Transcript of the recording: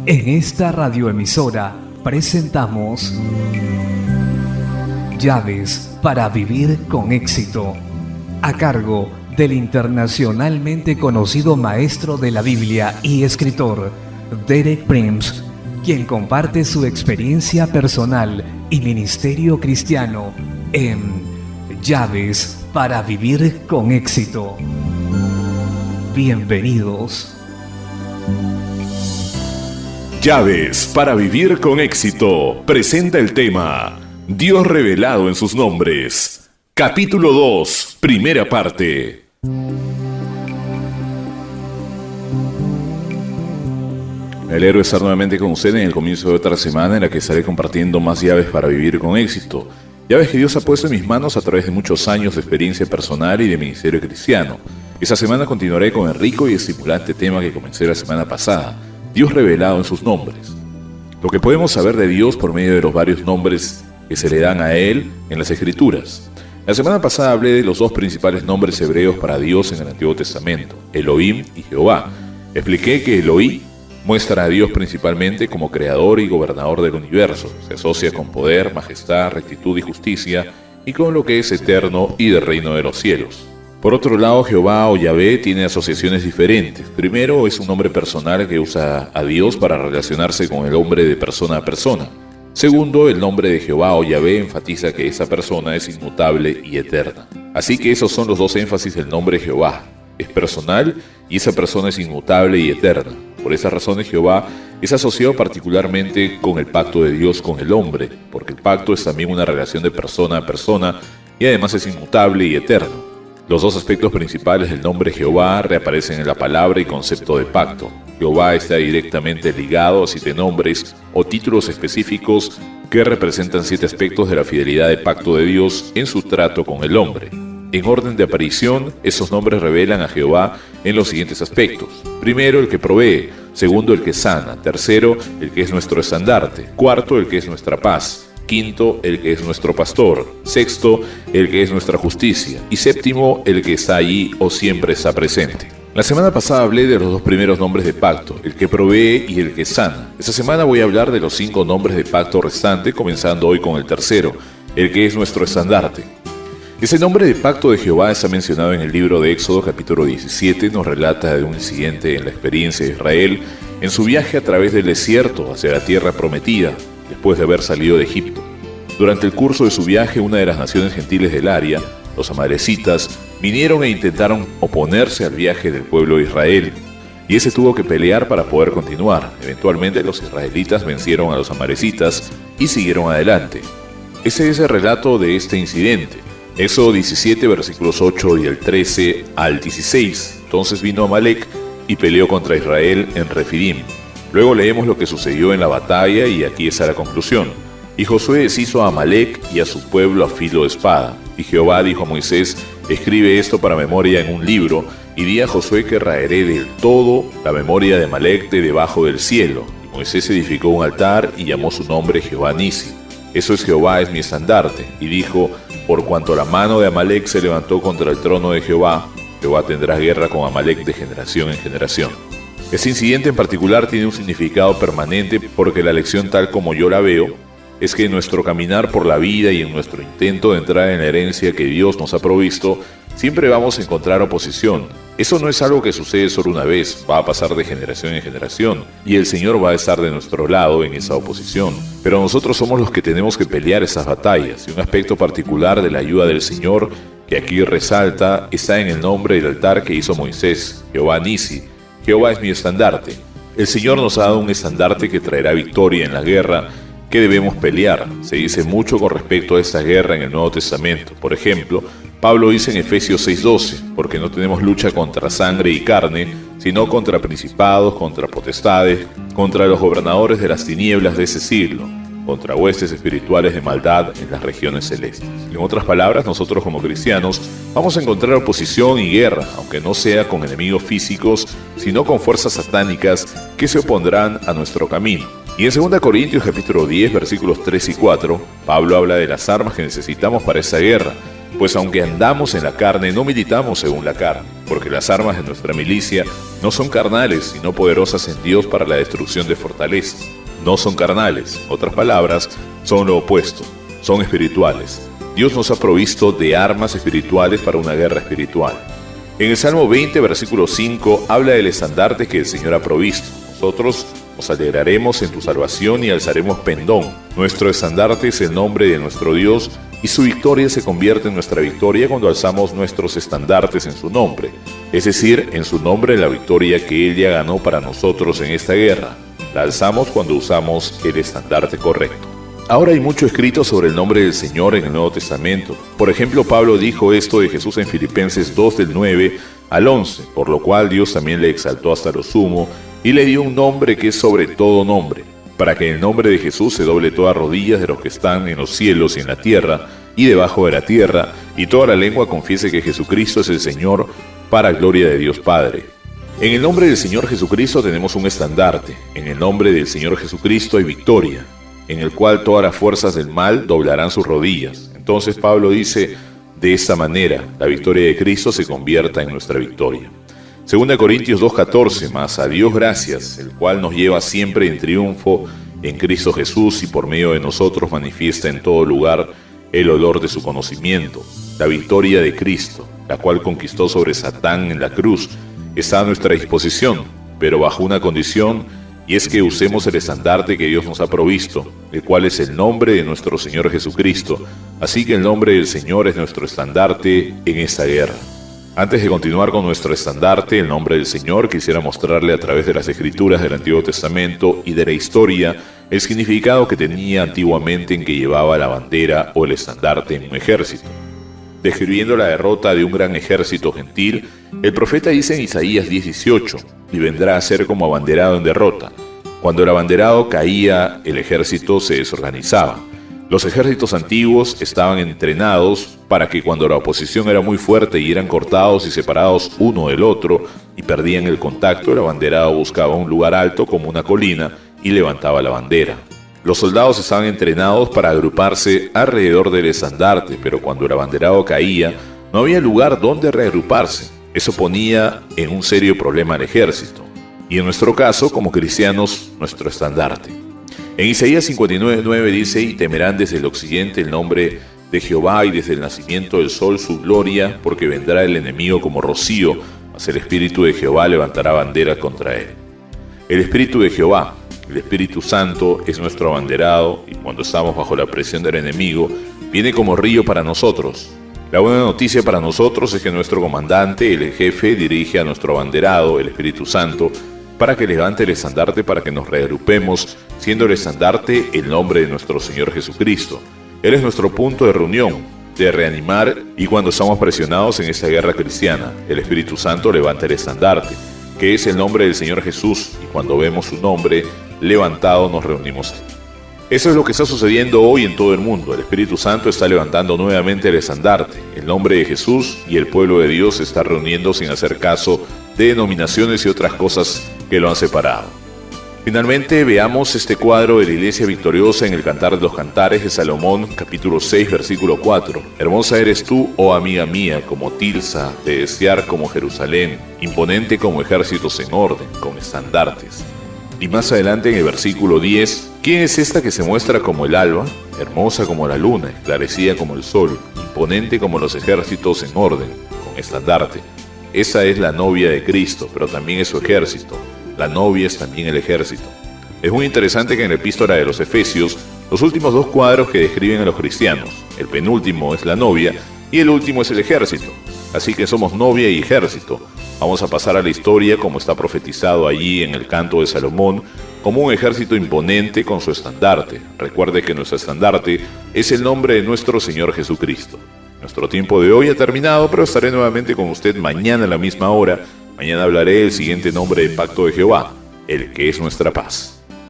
En esta radioemisora presentamos Llaves para vivir con éxito, a cargo del internacionalmente conocido maestro de la Biblia y escritor Derek Prince, quien comparte su experiencia personal y ministerio cristiano en Llaves para vivir con éxito. Bienvenidos. Llaves para vivir con éxito presenta el tema Dios revelado en sus nombres. Capítulo 2, primera parte. Me alegro de estar nuevamente con ustedes en el comienzo de otra semana en la que estaré compartiendo más llaves para vivir con éxito. Llaves que Dios ha puesto en mis manos a través de muchos años de experiencia personal y de ministerio cristiano. Esta semana continuaré con el rico y estimulante tema que comencé la semana pasada, Dios revelado en sus nombres. Lo que podemos saber de Dios por medio de los varios nombres que se le dan a Él en las Escrituras. La semana pasada hablé de los dos principales nombres hebreos para Dios en el Antiguo Testamento, Elohim y Jehová. Expliqué que Elohim muestra a Dios principalmente como creador y gobernador del universo. Se asocia con poder, majestad, rectitud y justicia, y con lo que es eterno y del reino de los cielos. Por otro lado, Jehová o Yahvé tiene asociaciones diferentes. Primero, es un nombre personal que usa a Dios para relacionarse con el hombre de persona a persona. Segundo, el nombre de Jehová o Yahvé enfatiza que esa persona es inmutable y eterna. Así que esos son los dos énfasis del nombre Jehová. Es personal y esa persona es inmutable y eterna. Por esas razones Jehová es asociado particularmente con el pacto de Dios con el hombre, porque el pacto es también una relación de persona a persona y además es inmutable y eterno. Los dos aspectos principales del nombre Jehová reaparecen en la palabra y concepto de pacto. Jehová está directamente ligado a 7 nombres o títulos específicos que representan 7 aspectos de la fidelidad de pacto de Dios en su trato con el hombre. En orden de aparición, esos nombres revelan a Jehová en los siguientes aspectos. Primero, el que provee. Segundo, el que sana. Tercero, el que es nuestro estandarte. Cuarto, el que es nuestra paz. Quinto, el que es nuestro pastor. Sexto, el que es nuestra justicia. Y séptimo, el que está allí o siempre está presente. La semana pasada hablé de los dos primeros nombres de pacto, el que provee y el que sana. Esta semana voy a hablar de los 5 nombres de pacto restantes, comenzando hoy con el tercero, el que es nuestro estandarte. Ese nombre de pacto de Jehová está mencionado en el libro de Éxodo capítulo 17, nos relata de un incidente en la experiencia de Israel en su viaje a través del desierto hacia la tierra prometida, después de haber salido de Egipto. Durante el curso de su viaje, una de las naciones gentiles del área, los amalecitas, vinieron e intentaron oponerse al viaje del pueblo de Israel, y ese tuvo que pelear para poder continuar. Eventualmente los israelitas vencieron a los amalecitas y siguieron adelante. Ese es el relato de este incidente. Éxodo 17, versículos 8 y el 13 al 16. Entonces vino Amalec y peleó contra Israel en Refidim. Luego leemos lo que sucedió en la batalla y aquí está la conclusión. Y Josué deshizo a Amalec y a su pueblo a filo de espada. Y Jehová dijo a Moisés, escribe esto para memoria en un libro, y di a Josué que raeré del todo la memoria de Amalec de debajo del cielo. Y Moisés edificó un altar y llamó su nombre Jehová Nisi. Eso es Jehová es mi estandarte. Y dijo, por cuanto la mano de Amalec se levantó contra el trono de Jehová, Jehová tendrá guerra con Amalec de generación en generación. Este incidente en particular tiene un significado permanente porque la lección tal como yo la veo es que en nuestro caminar por la vida y en nuestro intento de entrar en la herencia que Dios nos ha provisto, siempre vamos a encontrar oposición. Eso no es algo que sucede solo una vez, va a pasar de generación en generación, y el Señor va a estar de nuestro lado en esa oposición. Pero nosotros somos los que tenemos que pelear esas batallas, y un aspecto particular de la ayuda del Señor, que aquí resalta, está en el nombre del altar que hizo Moisés, Jehová Nisi. Jehová es mi estandarte. El Señor nos ha dado un estandarte que traerá victoria en la guerra que debemos pelear. Se dice mucho con respecto a esta guerra en el Nuevo Testamento. Por ejemplo, Pablo dice en Efesios 6:12, porque no tenemos lucha contra sangre y carne, sino contra principados, contra potestades, contra los gobernadores de las tinieblas de ese siglo, contra huestes espirituales de maldad en las regiones celestes. En otras palabras, nosotros como cristianos vamos a encontrar oposición y guerra, aunque no sea con enemigos físicos, sino con fuerzas satánicas que se opondrán a nuestro camino. Y en 2 Corintios capítulo 10, versículos 3 y 4, Pablo habla de las armas que necesitamos para esa guerra, Pues aunque andamos en la carne, no militamos según la carne, porque las armas de nuestra milicia no son carnales, sino poderosas en Dios para la destrucción de fortalezas. No son carnales, otras palabras, son lo opuesto, son espirituales. Dios nos ha provisto de armas espirituales para una guerra espiritual. En el Salmo 20, versículo 5, habla del estandarte que el Señor ha provisto. Nosotros nos alegraremos en tu salvación y alzaremos pendón. Nuestro estandarte es el nombre de nuestro Dios y su victoria se convierte en nuestra victoria cuando alzamos nuestros estandartes en su nombre. Es decir, en su nombre la victoria que Él ya ganó para nosotros en esta guerra. La alzamos cuando usamos el estandarte correcto. Ahora hay mucho escrito sobre el nombre del Señor en el Nuevo Testamento. Por ejemplo, Pablo dijo esto de Jesús en Filipenses 2 del 9 al 11, por lo cual Dios también le exaltó hasta lo sumo y le dio un nombre que es sobre todo nombre, para que en el nombre de Jesús se doble toda rodilla de los que están en los cielos y en la tierra y debajo de la tierra, y toda la lengua confiese que Jesucristo es el Señor, para gloria de Dios Padre. En el nombre del Señor Jesucristo tenemos un estandarte. En el nombre del Señor Jesucristo hay victoria, en el cual todas las fuerzas del mal doblarán sus rodillas. Entonces Pablo dice, de esta manera, la victoria de Cristo se convierta en nuestra victoria. 2 Corintios 2:14, mas a Dios gracias, el cual nos lleva siempre en triunfo en Cristo Jesús y por medio de nosotros manifiesta en todo lugar el olor de su conocimiento. La victoria de Cristo, la cual conquistó sobre Satán en la cruz, está a nuestra disposición, pero bajo una condición, y es que usemos el estandarte que Dios nos ha provisto, el cual es el nombre de nuestro Señor Jesucristo. Así que el nombre del Señor es nuestro estandarte en esta guerra. Antes de continuar con nuestro estandarte, el nombre del Señor, quisiera mostrarle a través de las Escrituras del Antiguo Testamento y de la historia el significado que tenía antiguamente en que llevaba la bandera o el estandarte en un ejército. Describiendo la derrota de un gran ejército gentil, el profeta dice en Isaías 10:18, y vendrá a ser como abanderado en derrota. Cuando el abanderado caía, el ejército se desorganizaba. Los ejércitos antiguos estaban entrenados para que cuando la oposición era muy fuerte y eran cortados y separados uno del otro y perdían el contacto, el abanderado buscaba un lugar alto como una colina y levantaba la bandera. Los soldados estaban entrenados para agruparse alrededor del estandarte, pero cuando el abanderado caía, no había lugar donde reagruparse. Eso ponía en un serio problema al ejército. Y en nuestro caso, como cristianos, nuestro estandarte. En Isaías 59:9 dice, y temerán desde el occidente el nombre de Jehová y desde el nacimiento del sol su gloria, porque vendrá el enemigo como rocío, mas el Espíritu de Jehová levantará bandera contra él. El Espíritu de Jehová, el Espíritu Santo, es nuestro abanderado y cuando estamos bajo la presión del enemigo, viene como río para nosotros. La buena noticia para nosotros es que nuestro comandante, el jefe, dirige a nuestro abanderado, el Espíritu Santo, para que levante el estandarte para que nos reagrupemos, siendo el estandarte el nombre de nuestro Señor Jesucristo. Él es nuestro punto de reunión, de reanimar, y cuando estamos presionados en esta guerra cristiana, el Espíritu Santo levanta el estandarte, que es el nombre del Señor Jesús, y cuando vemos su nombre levantado nos reunimos. Eso es lo que está sucediendo hoy en todo el mundo. El Espíritu Santo está levantando nuevamente el estandarte, el nombre de Jesús, y el pueblo de Dios se está reuniendo sin hacer caso de denominaciones y otras cosas que lo han separado. Finalmente veamos este cuadro de la iglesia victoriosa en el Cantar de los Cantares de Salomón, capítulo 6, versículo 4. Hermosa eres tú, oh amiga mía, como Tilsa, de desear como Jerusalén, imponente como ejércitos en orden, con estandartes. Y más adelante en el versículo 10, ¿quién es esta que se muestra como el alba, hermosa como la luna, esclarecida como el sol, imponente como los ejércitos en orden, con estandarte? Esa es la novia de Cristo, pero también es su ejército. La novia es también el ejército. Es muy interesante que en la epístola de los Efesios, los últimos dos cuadros que describen a los cristianos, el penúltimo es la novia y el último es el ejército. Así que somos novia y ejército. Vamos a pasar a la historia como está profetizado allí en el canto de Salomón, como un ejército imponente con su estandarte. Recuerde que nuestro estandarte es el nombre de nuestro Señor Jesucristo. Nuestro tiempo de hoy ha terminado, pero estaré nuevamente con usted mañana a la misma hora. Mañana hablaré del siguiente nombre del pacto de Jehová, el que es nuestra paz.